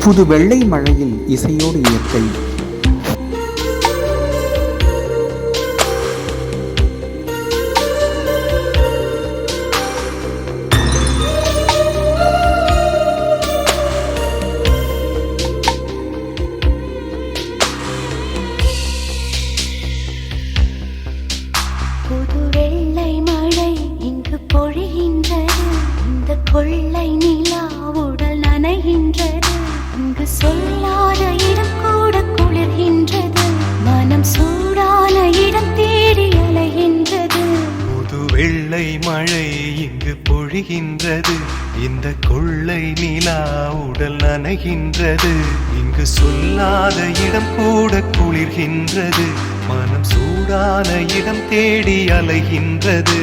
புது வெள்ளை மழையில் இசையோடு இயற்கை. புது வெள்ளை மழை இங்கு பொழிகின்றது. இந்த கொள்ளை நிலா உடல் நனைகின்றது. இங்கு சொல்லாத இடம் கூட குளிர்கின்றது. மனம் சூடான இடம் தேடி அலைகின்றது. புது வெள்ளை மழை இங்கு பொழிகின்றது. இந்த கொள்ளை நிலா உடல் நனைகின்றது. இங்கு சொல்லாத இடம் கூட குளிர்கின்றது. மனம் சூடான இடம் தேடி அலைகின்றது.